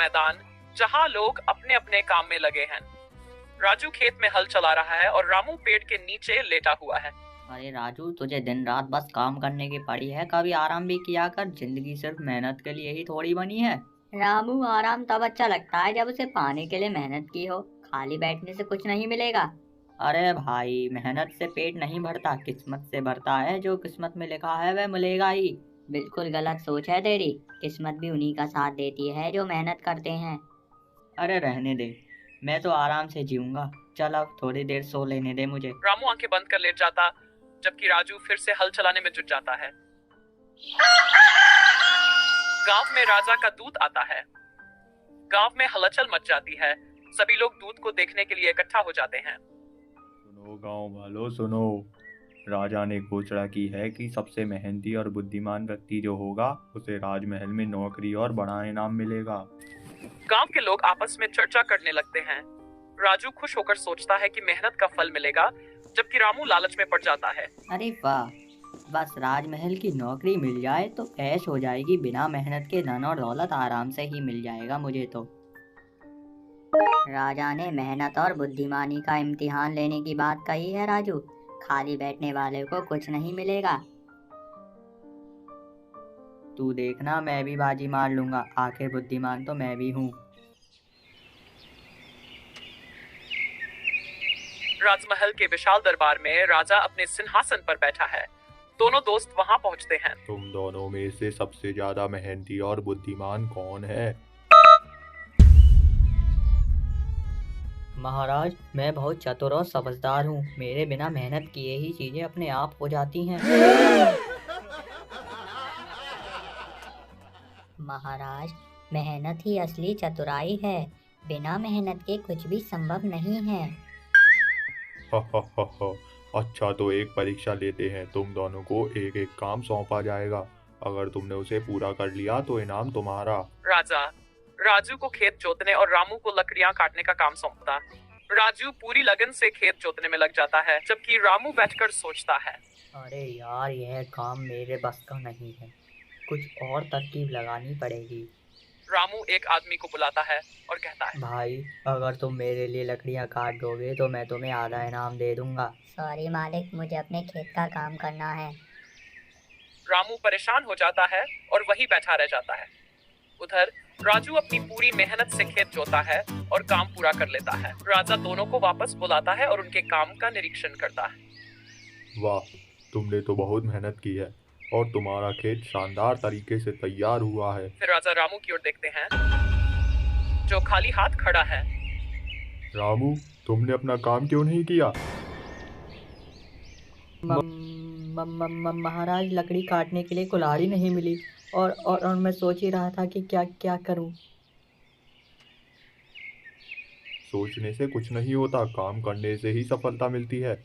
मैदान जहां लोग अपने अपने काम में लगे हैं। राजू खेत में हल चला रहा है और रामू पेड़ के नीचे लेटा हुआ है। अरे राजू, तुझे दिन रात बस काम करने की पड़ी है, कभी आराम भी किया कर। जिंदगी सिर्फ मेहनत के लिए ही थोड़ी बनी है। रामू, आराम तब अच्छा लगता है जब उसे पाने के लिए मेहनत की हो। खाली बैठने से कुछ नहीं मिलेगा। अरे भाई, मेहनत से पेट नहीं भरता, किस्मत से भरता है। जो किस्मत में लिखा है वह मिलेगा ही। बिल्कुल गलत सोच है तेरी। किस्मत भी उन्हीं का साथ देती है जो मेहनत करते हैं। अरे रहने दे, मैं तो आराम से जीऊंगा। चल अब थोड़ी देर सो लेने दे मुझे। रामू आंखें बंद कर लेट जाता, जबकि राजू फिर से हल चलाने में जुट जाता है। गांव में राजा का दूत आता है। गांव में हलचल मच जाती है। सभी लोग दूत को देखने के लिए इकट्ठा हो जाते हैं। सुनो गांव वालों, सुनो। राजा ने घोषणा की है कि सबसे मेहनती और बुद्धिमान व्यक्ति जो होगा उसे राजमहल में नौकरी और बड़ा इनाम मिलेगा। गांव के लोग आपस में चर्चा करने लगते हैं। राजू खुश होकर सोचता है कि मेहनत का फल मिलेगा, जबकि रामू लालच में पड़ जाता है। अरे वाह, बस राजमहल की नौकरी मिल जाए तो ऐश हो जाएगी। बिना मेहनत के धन और दौलत आराम से ही मिल जाएगा मुझे तो। राजा ने मेहनत और बुद्धिमानी का इम्तिहान लेने की बात कही है राजू। खाली बैठने वाले को कुछ नहीं मिलेगा। तू देखना, मैं भी बाजी मार लूंगा। आखिर बुद्धिमान तो मैं भी हूँ। राजमहल के विशाल दरबार में राजा अपने सिंहासन पर बैठा है। दोनों दोस्त वहां पहुंचते हैं। तुम दोनों में से सबसे ज्यादा मेहनती और बुद्धिमान कौन है? महाराज, मैं बहुत चतुर और समझदार हूँ। मेरे बिना मेहनत किए ही चीजें अपने आप हो जाती हैं। महाराज, मेहनत ही असली चतुराई है। बिना मेहनत के कुछ भी संभव नहीं है। अच्छा, तो एक परीक्षा लेते हैं। तुम दोनों को एक एक काम सौंपा जाएगा। अगर तुमने उसे पूरा कर लिया तो इनाम तुम्हारा। राजा राजू को खेत जोतने और रामू को लकड़ियां काटने का काम सौंपता। राजू पूरी लगन से खेत जोतने में लग जाता है, जबकि रामू बैठकर सोचता है। अरे यार, यह काम मेरे बस का नहीं है। कुछ और तरकीब लगानी पड़ेगी। रामू एक आदमी को बुलाता है और कहता है, भाई, अगर तुम मेरे लिए लकड़ियां काट दोगे तो मैं तुम्हें आधा इनाम दे दूंगा। सॉरी मालिक, मुझे अपने खेत का काम करना है। रामू परेशान हो जाता है और वहीं बैठा रह जाता है। उधर राजू अपनी पूरी मेहनत से खेत जोता है और काम पूरा कर लेता है। राजा दोनों को वापस बुलाता है और उनके काम का निरीक्षण करता है। वाह, तुमने तो बहुत मेहनत की है और तुम्हारा खेत शानदार तरीके से तैयार हुआ है। फिर राजा रामू की ओर देखते हैं, जो खाली हाथ खड़ा है। रामू, तुमने अपना काम क्यों नहीं किया? महाराज, लकड़ी काटने के लिए कुल्हाड़ी नहीं मिली और मैं सोच ही रहा था कि क्या क्या करूं। सोचने से कुछ नहीं होता, काम करने से ही सफलता मिलती है।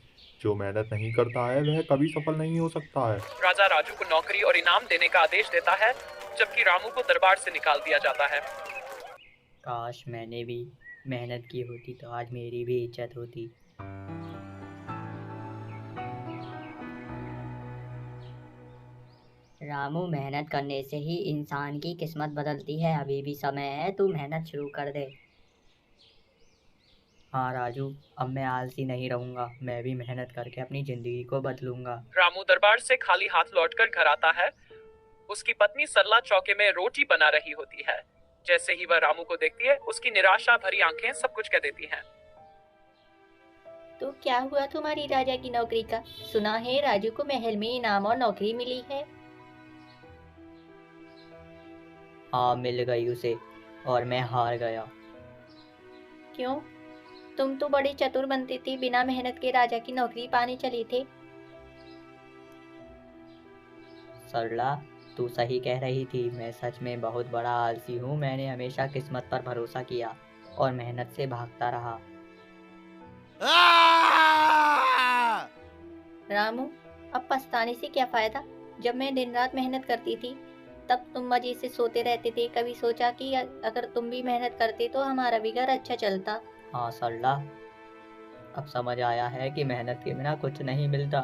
जो मेहनत नहीं करता है वह कभी सफल नहीं हो सकता है। राजा राजू को नौकरी और इनाम देने का आदेश देता है, जबकि रामू को दरबार से निकाल दिया जाता है। काश मैंने भी मेहनत की होती तो आज मेरी भी इज्जत होती। रामू, मेहनत करने से ही इंसान की किस्मत बदलती है। अभी भी समय है, तू मेहनत शुरू कर दे। हाँ राजू, अब मैं आलसी नहीं रहूंगा। मैं भी मेहनत करके अपनी जिंदगी को बदलूंगा। रामू दरबार से खाली हाथ लौटकर घर आता है। उसकी पत्नी सरला चौके में रोटी बना रही होती है। जैसे ही वह रामू को देखती है, उसकी निराशा भरी आंखें सब कुछ कह देती हैं। तो क्या हुआ तुम्हारी राजा की नौकरी का? सुना है राजू को महल में इनाम और नौकरी मिली है। हाँ, मिल गई उसे और मैं हार गया। क्यों? तुम तो बड़ी चतुर बनती थी, बिना मेहनत के राजा की नौकरी पाने चली थे। सरला, तू सही कह रही थी। मैं सच में बहुत बड़ा आलसी हूँ। मैंने हमेशा किस्मत पर भरोसा किया और मेहनत से भागता रहा। रामू, अब पछताने से क्या फायदा? जब मैं दिन रात मेहनत करती थी तब तुम मजे से सोते रहते थे। कभी सोचा कि अगर तुम भी मेहनत करते तो हमारा भी घर अच्छा चलता। हाँ सरला, अब समझ आया है कि मेहनत के बिना कुछ नहीं मिलता।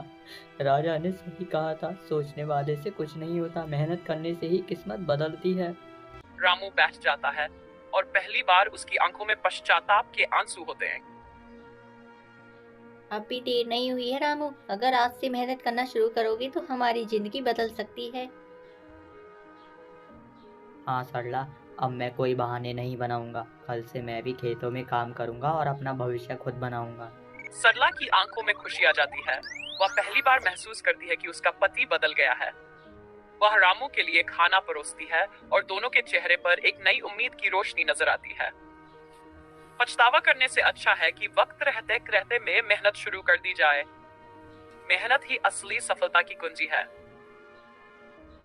राजा ने सही कहा था, सोचने वाले से कुछ नहीं होता, मेहनत करने से ही किस्मत बदलती है। रामू बैठ जाता है और पहली बार उसकी आंखों में पश्चाताप के आंसू होते हैं। अब भी देर नहीं हुई है रामू, अगर आज से मेहनत करना शुरू करोगे तो हमारी जिंदगी बदल सकती है। हाँ सरला, अब मैं कोई बहाने नहीं बनाऊंगा। कल से मैं भी खेतों में काम करूंगा और अपना भविष्य खुद बनाऊंगा। सरला की आंखों में खुशी आ जाती है। वह पहली बार महसूस करती है कि उसका पति बदल गया है। वह रामू के लिए खाना परोसती है और दोनों के चेहरे पर एक नई उम्मीद की रोशनी नजर आती है। पछतावा करने से अच्छा है कि वक्त रहते रहते में मेहनत शुरू कर दी जाए। मेहनत ही असली सफलता की कुंजी है।